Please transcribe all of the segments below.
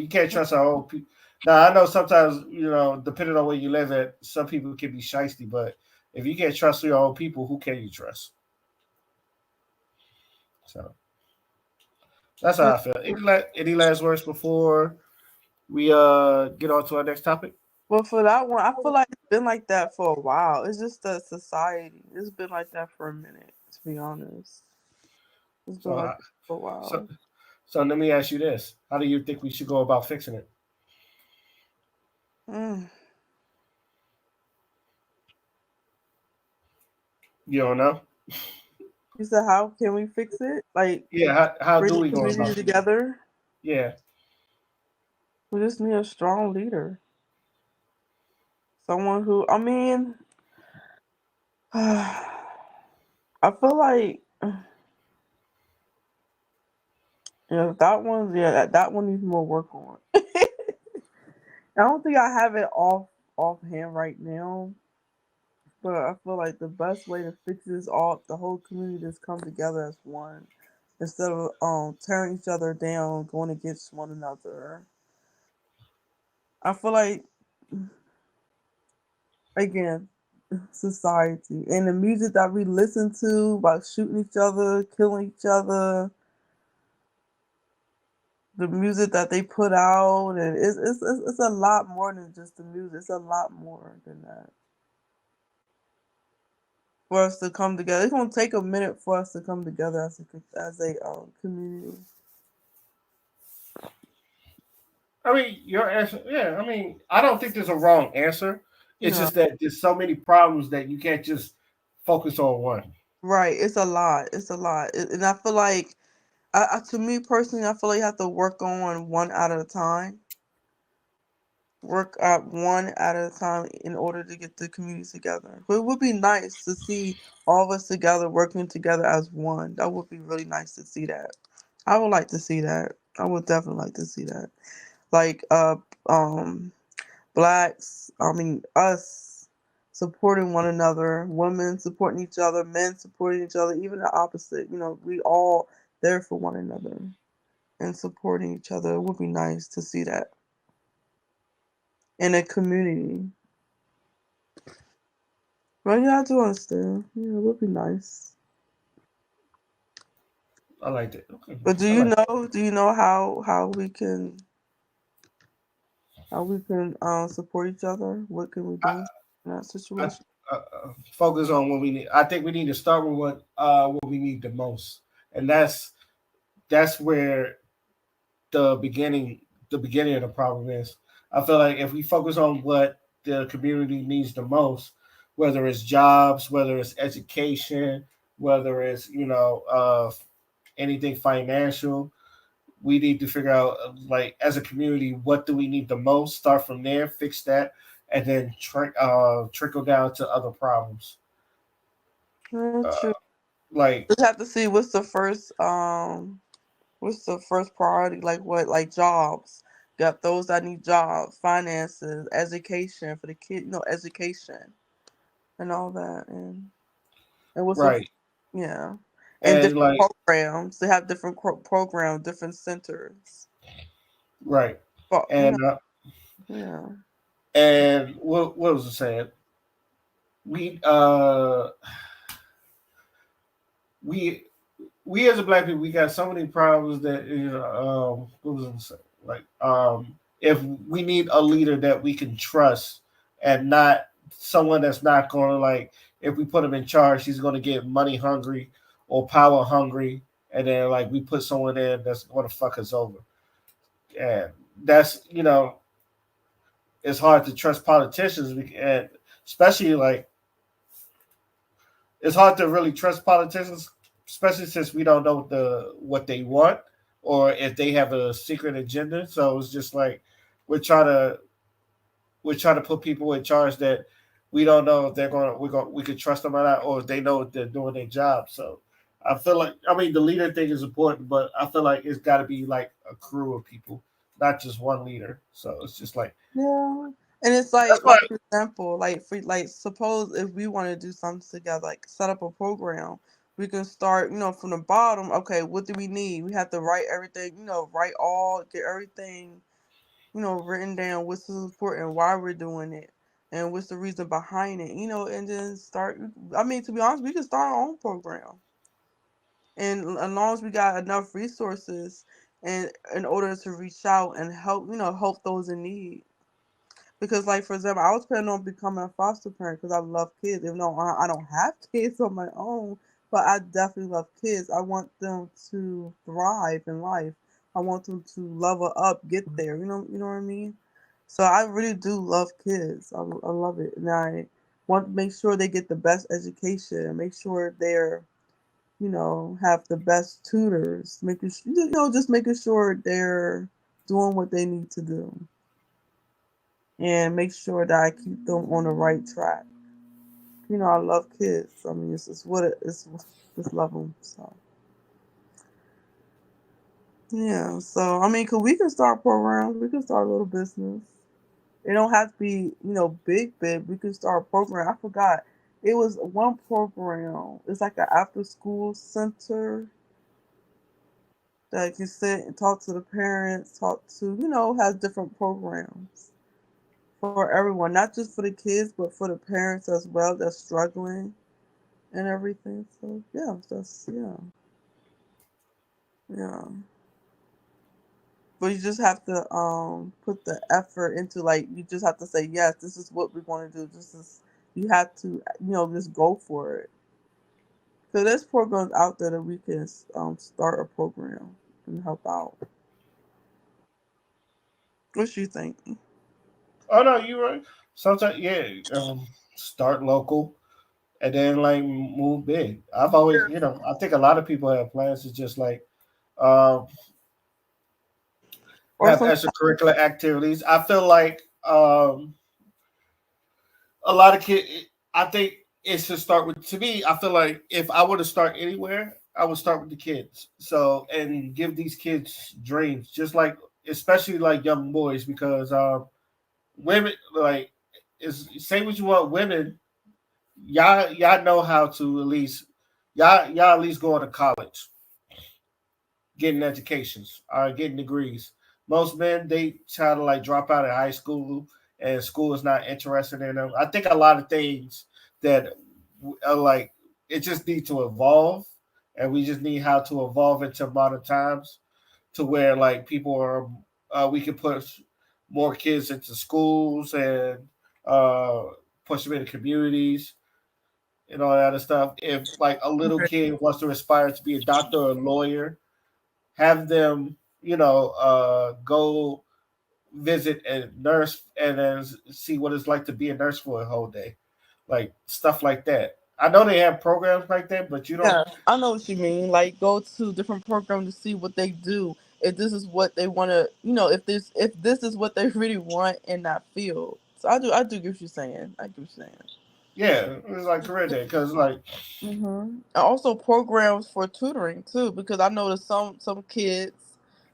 you can't trust our own people. Now I know sometimes depending on where you live at, some people can be shiesty, but if you can't trust your own people, who can you trust? So that's how I feel. Any last words before we get on to our next topic? But for that one, I feel like it's been like that for a while. It's just the society. It's been like that for a minute, to be honest. It's So been like uh, that for a so while. so let me ask you this: how do you think we should go about fixing it? Mm. You don't know? You said, how can we fix it? Like, Yeah. How bring do the we go community about? together? Yeah. We just need a strong leader. Someone who, I mean, I feel like, that one, that one needs more work on. I don't think I have it offhand right now, but I feel like the best way to fix this all the whole community just come together as one instead of tearing each other down, going against one another. I feel like again, society and the music that we listen to about shooting each other, killing each other, the music that they put out, and it's a lot more than just the music. It's a lot more than that. For us to come together, it's gonna take a minute for us to come together as a community. I mean, your answer. Yeah. I mean, I don't think there's a wrong answer. It's No, just that there's so many problems that you can't just focus on one. right? It's a lot. It's a lot, and I feel like, to me personally, I feel like you have to work on one at a time. Work at one at a time in order to get the community together. But it would be nice to see all of us together working together as one. That would be really nice to see that. I would like to see that. I would definitely like to see that. Like um blacks, I mean us supporting one another, women supporting each other, men supporting each other, even the opposite. We all there for one another and supporting each other. It would be nice to see that in a community. Well, yeah, I do understand. Yeah, it would be nice. I like that. Okay. But do I you like that. know? Do you know how we can support each other? What can we do in that I, situation? focus on what we need. I think we need to start with what we need the most, and that's where the beginning the beginning of the problem is. I feel like if we focus on what the community needs the most, whether it's jobs, whether it's education, whether it's anything financial, we need to figure out like as a community what do we need the most. Start from there, fix that, and then trickle down to other problems. True. Like Just have to see what's the first priority. Like what? Like jobs. Got those that need jobs, finances, education for the kid. Education and all that, and what's the right, yeah, and and different like programs. They have different programs, different centers. right, But and yeah. what was I saying? We we we as a black people we got so many problems that what was I saying? Like if we need a leader that we can trust and not someone that's not going to like if we put him in charge he's going to get money hungry or power hungry and then like we put someone in that's going to fuck us over and that's it's hard to trust politicians and especially like it's hard to really trust politicians, especially since we don't know what they want or if they have a secret agenda. So it's just like we're trying to we're trying to put people in charge that we don't know if we could trust them or not, or if they know if they're doing their job. So I feel like the leader thing is important, but I feel like it's got to be like a crew of people, not just one leader. So it's just like Yeah. And it's that's like why for example, like suppose if we want to do something together, like set up a program, we can start, from the bottom. Okay, what do we need? We have to write everything, write all, get everything written down what's important, why we're doing it, and what's the reason behind it, and then start. I mean, to be honest, we can start our own program, and as long as we got enough resources, and in order to reach out and help, help those in need. Because, like, for example, I was planning on becoming a foster parent because I love kids. Even though I don't have kids on my own, but I definitely love kids. I want them to thrive in life. I want them to level up, get there. You know what I mean. So I really do love kids. I love it, and I want to make sure they get the best education and make sure they're, have the best tutors. Making just making sure they're doing what they need to do and make sure that I keep them on the right track. I love kids. I mean, it's just what it is. Just love them. So yeah. So I mean, cause we can start programs. We can start a little business. It don't have to be big, big. We can start a program. I forgot. It was one program. It's like an after school center that you sit and talk to the parents, talk to has different programs for everyone, not just for the kids, but for the parents as well that's struggling and everything. So yeah, that's yeah. But you just have to put the effort into, like, you just have to say yes. This is what we want to do. This is You have to just go for it. So there's programs out there that we can start a program and help out. What you think? Oh no, you're right. Sometimes, yeah, start local and then like move big. I've always, I think a lot of people have plans to just like um, Or have some extracurricular activities. I feel like a lot of kids. I think it should start with. To me, I feel like if I were to start anywhere, I would start with the kids. So and give these kids dreams, just like especially like young boys, because women like is say what you want, women y'all know how to at least y'all at least going to college, getting educations, getting degrees. Most men they try to like drop out of high school, and school is not interested in them. I think a lot of things that are like it just need to evolve, and we just need how to evolve into modern times to where like people are we can push more kids into schools and uh, push them into communities and all that other stuff. If like a little kid wants to aspire to be a doctor or a lawyer, have them, go visit a nurse and then see what it's like to be a nurse for a whole day, like stuff like that. I know they have programs like that, but you don't. Yeah, I know what you mean. Like, go to different programs to see what they do. If this is what they want to, if this is what they really want in that field. So I do get what you're saying. I get what you're saying. Yeah, it's like career day because like And also programs for tutoring too, because I noticed some kids,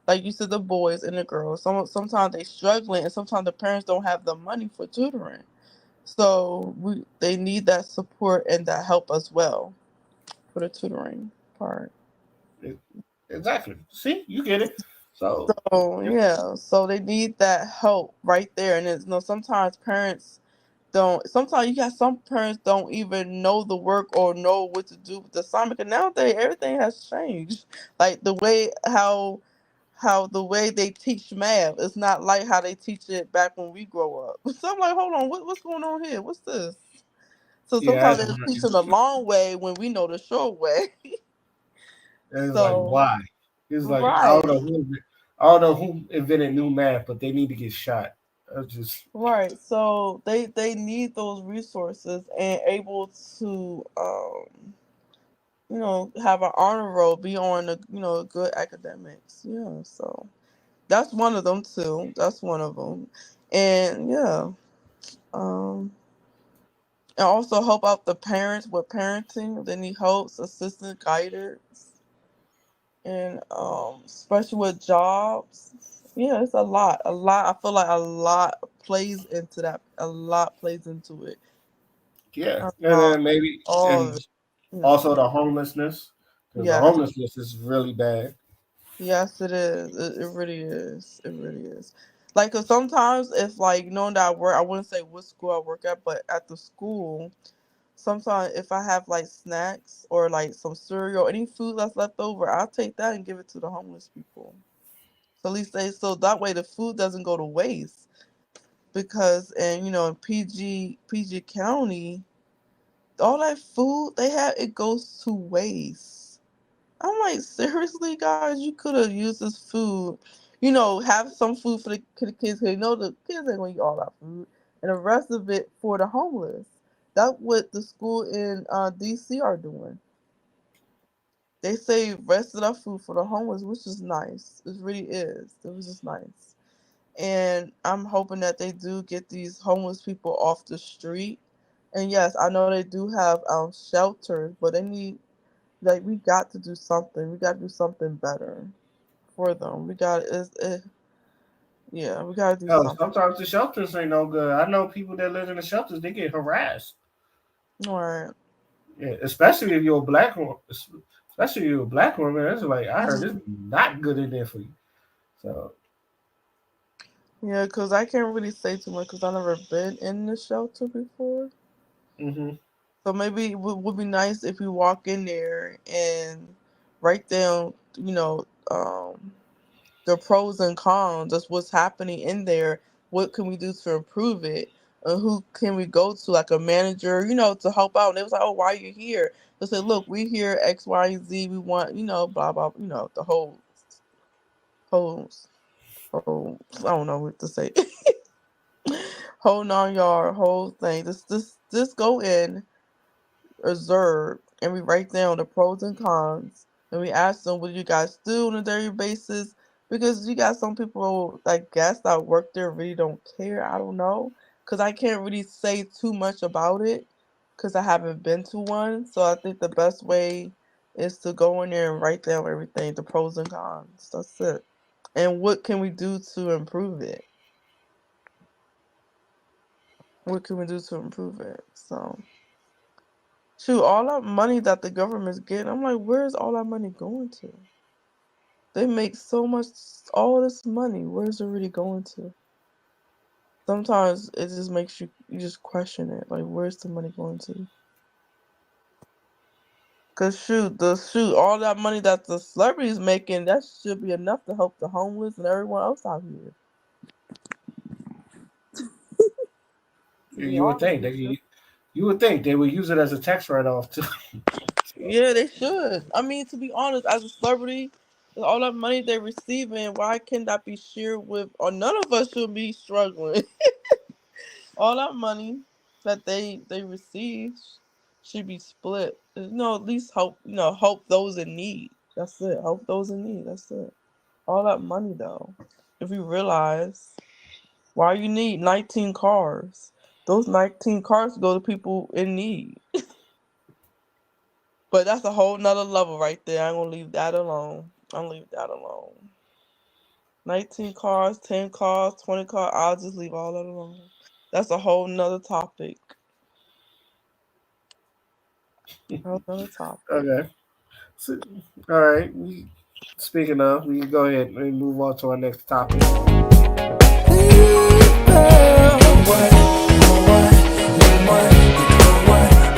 like you said, the boys and the girls. Sometimes they struggling, and sometimes the parents don't have the money for tutoring. So they need that support and that help as well for the tutoring part. it, exactly. See, you get it. So Oh yeah, so they need that help right there, and it's sometimes parents don't. Sometimes you got some parents don't even know the work or know what to do with the assignment. And nowadays everything has changed, like how the way they teach math is not like how they teach it back when we grow up. So I'm like, hold on, what's going on here? What's this? So yeah, sometimes they teach it the long way when we know the short way. it's like So why? It's like right. I don't know who invented new math, but they need to get shot. That's just Right. So they need those resources and able to have an honor roll, be on good academics. Yeah. So that's one of them too. That's one of them. And yeah. Um and also help out the parents with parenting. If they need help, assistance, guidance, and especially with jobs. Yeah, it's a lot. A lot. I feel like a lot plays into that. A lot plays into it. yeah, A and lot. then maybe All and of it. Yeah. also the homelessness because the Yes. homelessness is really bad. Yes, it is. It really is. It really is. Like, cause sometimes if like knowing that I work, I wouldn't say what school I work at, but at the school, sometimes if I have like snacks or like some cereal, any food that's left over, I'll take that and give it to the homeless people. So at least they, so that way the food doesn't go to waste. Because and in PG County, all that food they have, it goes to waste. I'm like, seriously, guys, you could have used this food. Have some food for the kids. 'Cause the kids ain't gonna eat all that food, and the rest of it for the homeless. That's what the school in DC are doing. They save rest of that food for the homeless, which is nice. It really is. It was just nice. And I'm hoping that they do get these homeless people off the street. And yes, I know they do have shelters, but they need, like, we got to do something. We got to do something better for them. Yeah, we got to do Oh, something. sometimes the shelters ain't no good. I know people that live in the shelters, they get harassed. All right. Yeah, especially if you're a black woman. Especially if you're a black woman, it's like I heard it's not good in there for you. So, Yeah, because I can't really say too much because I've never been in the shelter before. hmm So maybe it would be nice if we walk in there and write down, the pros and cons. That's what's happening in there. What can we do to improve it? And who can we go to, like a manager, to help out? And they was like, "Oh, why are you here?" They said, "Look, we here X, Y, and Z. We want, blah blah. The whole, I don't know what to say. Whole 9 yard, whole thing. Just go in, observe, and we write down the pros and cons, and we ask them, what do you guys do on a daily basis? Because you got some people, I guess, that work there really don't care. I don't know, because I can't really say too much about it because I haven't been to one. So I think the best way is to go in there and write down everything, the pros and cons. That's it. And what can we do to improve it? What can we do to improve it? So, shoot, all that money that the government's getting, I'm like, where's all that money going to? They make so much, all this money. Where's it really going to? Sometimes it just makes you just question it. Like, where's the money going to? Cause all that money that the celebrities making, that should be enough to help the homeless and everyone else out here. To be you would honest think with you. you would think they would use it as a tax write off too. So, Yeah, they should. I mean, to be honest, as a celebrity, with all that money they're receiving, why can't that be shared with? Or none of us should be struggling. All that money that they receive should be split. At least help. Help those in need. That's it. Help those in need. That's it. All that money though, if you realize why you need 19 cars, those 19 cars go to people in need. But that's a whole nother level right there. I'm gonna leave that alone. I'm gonna leave that alone. 19 cars, 10 cars, 20 cars. I'll just leave all that alone. That's a whole nother topic. Whole nother topic. okay. So, all right. Speaking of, we can go ahead and move on to our next topic.